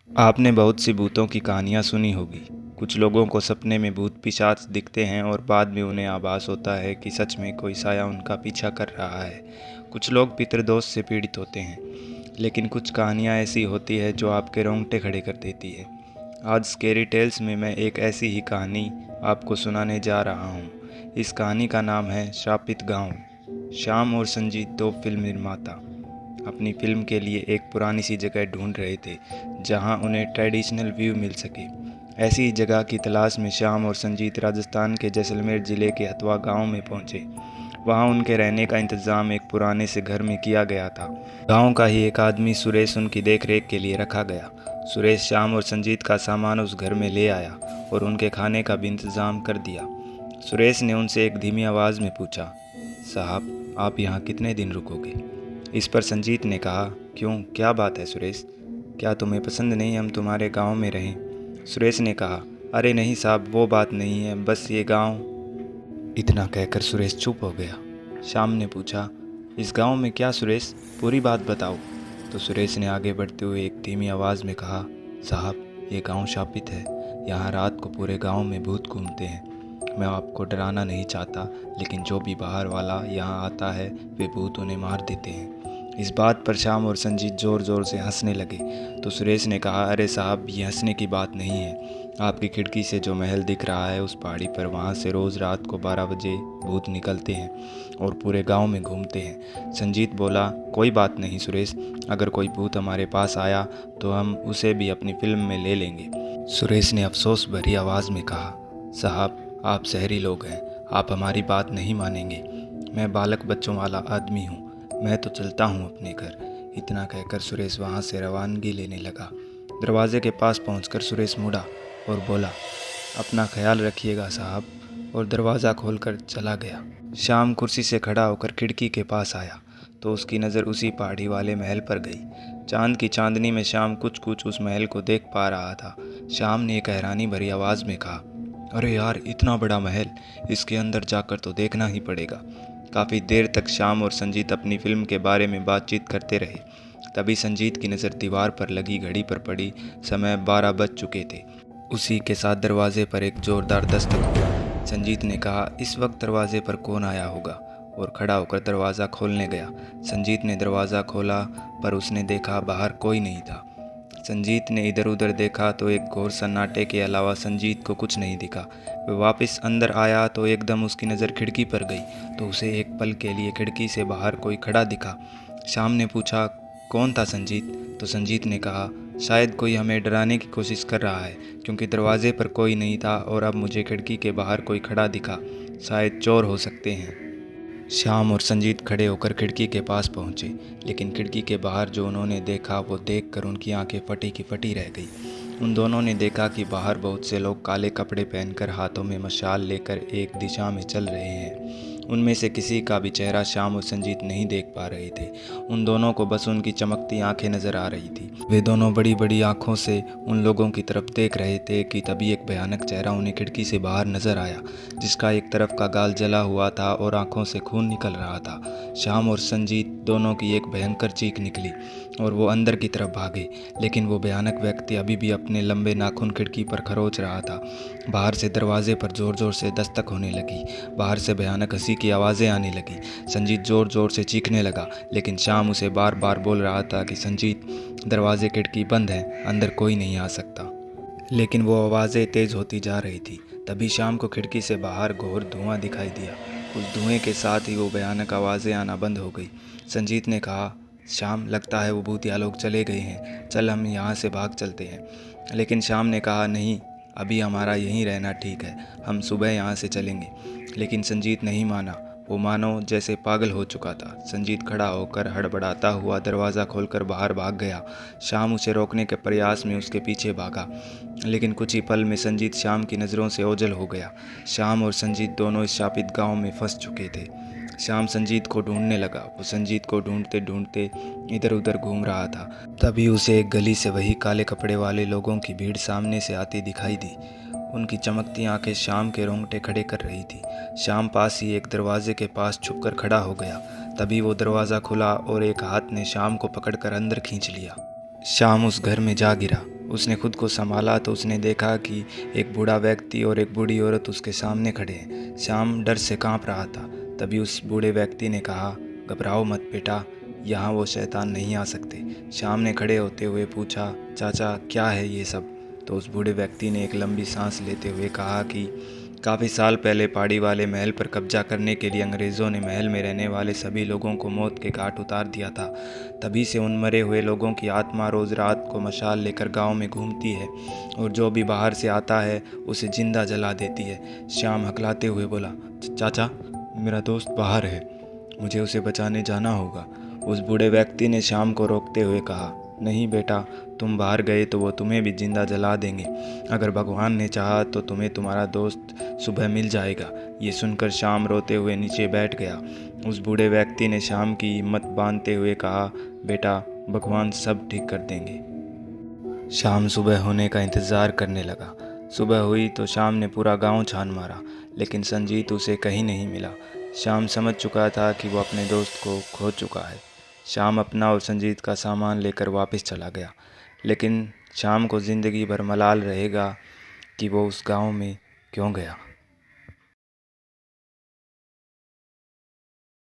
आपने बहुत सी भूतों की कहानियाँ सुनी होगी। कुछ लोगों को सपने में भूत पिशाच दिखते हैं और बाद में उन्हें आभास होता है कि सच में कोई साया उनका पीछा कर रहा है। कुछ लोग पितृदोष से पीड़ित होते हैं, लेकिन कुछ कहानियाँ ऐसी होती है जो आपके रोंगटे खड़े कर देती है। आज स्केरी टेल्स में मैं एक ऐसी ही कहानी आपको सुनाने जा रहा हूँ। इस कहानी का नाम है श्रापित गांव। श्याम और संजीत दो फिल्म निर्माता अपनी फिल्म के लिए एक पुरानी सी जगह ढूंढ रहे थे जहां उन्हें ट्रेडिशनल व्यू मिल सके। ऐसी ही जगह की तलाश में श्याम और संजीत राजस्थान के जैसलमेर ज़िले के हथवा गांव में पहुंचे। वहां उनके रहने का इंतज़ाम एक पुराने से घर में किया गया था। गांव का ही एक आदमी सुरेश उनकी देखरेख के लिए रखा गया। सुरेश श्याम और संजीत का सामान उस घर में ले आया और उनके खाने का भी इंतज़ाम कर दिया। सुरेश ने उनसे एक धीमी आवाज़ में पूछा, साहब आप यहाँ कितने दिन रुकोगे? इस पर संजीत ने कहा, क्यों, क्या बात है सुरेश? क्या तुम्हें पसंद नहीं हम तुम्हारे गांव में रहें? सुरेश ने कहा, अरे नहीं साहब, वो बात नहीं है, बस ये गांव। इतना कहकर सुरेश चुप हो गया। श्याम ने पूछा, इस गांव में क्या सुरेश, पूरी बात बताओ। तो सुरेश ने आगे बढ़ते हुए एक धीमी आवाज़ में कहा, साहब ये गांव शापित है। यहाँ रात को पूरे गांव में भूत घूमते हैं। मैं आपको डराना नहीं चाहता, लेकिन जो भी बाहर वाला यहाँ आता है वे भूत उन्हें मार देते हैं। इस बात पर श्याम और संजीत ज़ोर ज़ोर से हंसने लगे। तो सुरेश ने कहा, अरे साहब ये हंसने की बात नहीं है। आपकी खिड़की से जो महल दिख रहा है उस पहाड़ी पर, वहाँ से रोज़ रात को 12 बजे भूत निकलते हैं और पूरे गांव में घूमते हैं। संजीत बोला, कोई बात नहीं सुरेश, अगर कोई भूत हमारे पास आया तो हम उसे भी अपनी फिल्म में ले लेंगे। सुरेश ने अफसोस भरी आवाज़ में कहा, साहब आप शहरी लोग हैं, आप हमारी बात नहीं मानेंगे। मैं बालक बच्चों वाला आदमी हूँ, मैं तो चलता हूँ अपने घर। इतना कहकर सुरेश वहाँ से रवानगी लेने लगा। दरवाजे के पास पहुँचकर सुरेश मुड़ा और बोला, अपना ख्याल रखिएगा साहब, और दरवाज़ा खोलकर चला गया। शाम कुर्सी से खड़ा होकर खिड़की के पास आया तो उसकी नज़र उसी पहाड़ी वाले महल पर गई। चांद की चांदनी में शाम कुछ कुछ उस महल को देख पा रहा था। शाम ने एक हैरानी भरी आवाज़ में कहा, अरे यार इतना बड़ा महल, इसके अंदर जाकर तो देखना ही पड़ेगा। काफ़ी देर तक श्याम और संजीत अपनी फिल्म के बारे में बातचीत करते रहे। तभी संजीत की नज़र दीवार पर लगी घड़ी पर पड़ी। समय 12 बज चुके थे। उसी के साथ दरवाजे पर एक जोरदार दस्तक हुआ। संजीत ने कहा, इस वक्त दरवाजे पर कौन आया होगा, और खड़ा होकर दरवाज़ा खोलने गया। संजीत ने दरवाज़ा खोला पर उसने देखा बाहर कोई नहीं था। संजीत ने इधर उधर देखा तो एक घोर सन्नाटे के अलावा संजीत को कुछ नहीं दिखा। वह वापस अंदर आया तो एकदम उसकी नज़र खिड़की पर गई तो उसे एक पल के लिए खिड़की से बाहर कोई खड़ा दिखा। श्याम ने पूछा, कौन था संजीत? तो संजीत ने कहा, शायद कोई हमें डराने की कोशिश कर रहा है, क्योंकि दरवाजे पर कोई नहीं था और अब मुझे खिड़की के बाहर कोई खड़ा दिखा। शायद चोर हो सकते हैं। श्याम और संजीत खड़े होकर खिड़की के पास पहुंचे, लेकिन खिड़की के बाहर जो उन्होंने देखा वो देखकर उनकी आंखें फटी की फटी रह गई। उन दोनों ने देखा कि बाहर बहुत से लोग काले कपड़े पहनकर हाथों में मशाल लेकर एक दिशा में चल रहे हैं। उनमें से किसी का भी चेहरा श्याम और संजीत नहीं देख पा रहे थे। उन दोनों को बस उनकी चमकती आंखें नजर आ रही थी। वे दोनों बड़ी बड़ी आंखों से उन लोगों की तरफ देख रहे थे कि तभी एक भयानक चेहरा उन्हें खिड़की से बाहर नजर आया, जिसका एक तरफ का गाल जला हुआ था और आंखों से खून निकल रहा था। श्याम और संजीत दोनों की एक भयंकर चीख निकली और वो अंदर की तरफ भागे, लेकिन वो भयानक व्यक्ति अभी भी अपने लंबे नाखून खिड़की पर खरोच रहा था। बाहर से दरवाजे पर जोर जोर से दस्तक होने लगी। बाहर से भयानक हंसी की आवाज़ें आने लगी। संजीत जोर जोर से चीखने लगा, लेकिन श्याम उसे बार बार बोल रहा था कि संजीत, दरवाजे खिड़की बंद है, अंदर कोई नहीं आ सकता। लेकिन वो आवाज़ें तेज़ होती जा रही थी। तभी शाम को खिड़की से बाहर घोर धुआं दिखाई दिया। उस धुएं के साथ ही वो भयानक आवाज़ें आना बंद हो गई। संजीत ने कहा, श्याम लगता है वो भूतिया लोग चले गए हैं, चल हम यहाँ से भाग चलते हैं। लेकिन श्याम ने कहा, नहीं, अभी हमारा यहीं रहना ठीक है, हम सुबह यहाँ से चलेंगे। लेकिन संजीत नहीं माना। वो मानो जैसे पागल हो चुका था। संजीत खड़ा होकर हड़बड़ाता हुआ दरवाज़ा खोलकर बाहर भाग गया। श्याम उसे रोकने के प्रयास में उसके पीछे भागा, लेकिन कुछ ही पल में संजीत श्याम की नज़रों से ओझल हो गया। श्याम और संजीत दोनों इस शापित गांव में फंस चुके थे। श्याम संजीत को ढूंढने लगा। वो संजीत को ढूंढते ढूंढते इधर उधर घूम रहा था। तभी उसे एक गली से वही काले कपड़े वाले लोगों की भीड़ सामने से आती दिखाई दी। उनकी चमकती आंखें श्याम के रोंगटे खड़े कर रही थी। श्याम पास ही एक दरवाजे के पास छुपकर खड़ा हो गया। तभी वो दरवाज़ा खुला और एक हाथ ने श्याम को पकड़कर अंदर खींच लिया। श्याम उस घर में जा गिरा उसने खुद को संभाला तो उसने देखा कि एक बूढ़ा व्यक्ति और एक बूढ़ी औरत उसके सामने खड़े हैं। श्याम डर से कांप रहा था। तभी उस बूढ़े व्यक्ति ने कहा, घबराओ मत बेटा, यहाँ वो शैतान नहीं आ सकते। श्याम ने खड़े होते हुए पूछा, चाचा क्या है ये सब? तो उस बूढ़े व्यक्ति ने एक लंबी सांस लेते हुए कहा कि काफ़ी साल पहले पहाड़ी वाले महल पर कब्जा करने के लिए अंग्रेज़ों ने महल में रहने वाले सभी लोगों को मौत के घाट उतार दिया था। तभी से उन मरे हुए लोगों की आत्मा रोज़ रात को मशाल लेकर गांव में घूमती है और जो भी बाहर से आता है उसे जिंदा जला देती है। श्याम हकलाते हुए बोला, चाचा मेरा दोस्त बाहर है, मुझे उसे बचाने जाना होगा। उस बूढ़े व्यक्ति ने श्याम को रोकते हुए कहा, नहीं बेटा, तुम बाहर गए तो वो तुम्हें भी जिंदा जला देंगे। अगर भगवान ने चाहा तो तुम्हें तुम्हारा दोस्त सुबह मिल जाएगा। ये सुनकर श्याम रोते हुए नीचे बैठ गया। उस बूढ़े व्यक्ति ने श्याम की हिम्मत बांधते हुए कहा, बेटा भगवान सब ठीक कर देंगे। शाम सुबह होने का इंतज़ार करने लगा। सुबह हुई तो श्याम ने पूरा गांव छान मारा, लेकिन संजीत उसे कहीं नहीं मिला। श्याम समझ चुका था कि वो अपने दोस्त को खो चुका है। श्याम अपना और संजीत का सामान लेकर वापस चला गया, लेकिन श्याम को ज़िंदगी भर मलाल रहेगा कि वो उस गांव में क्यों गया।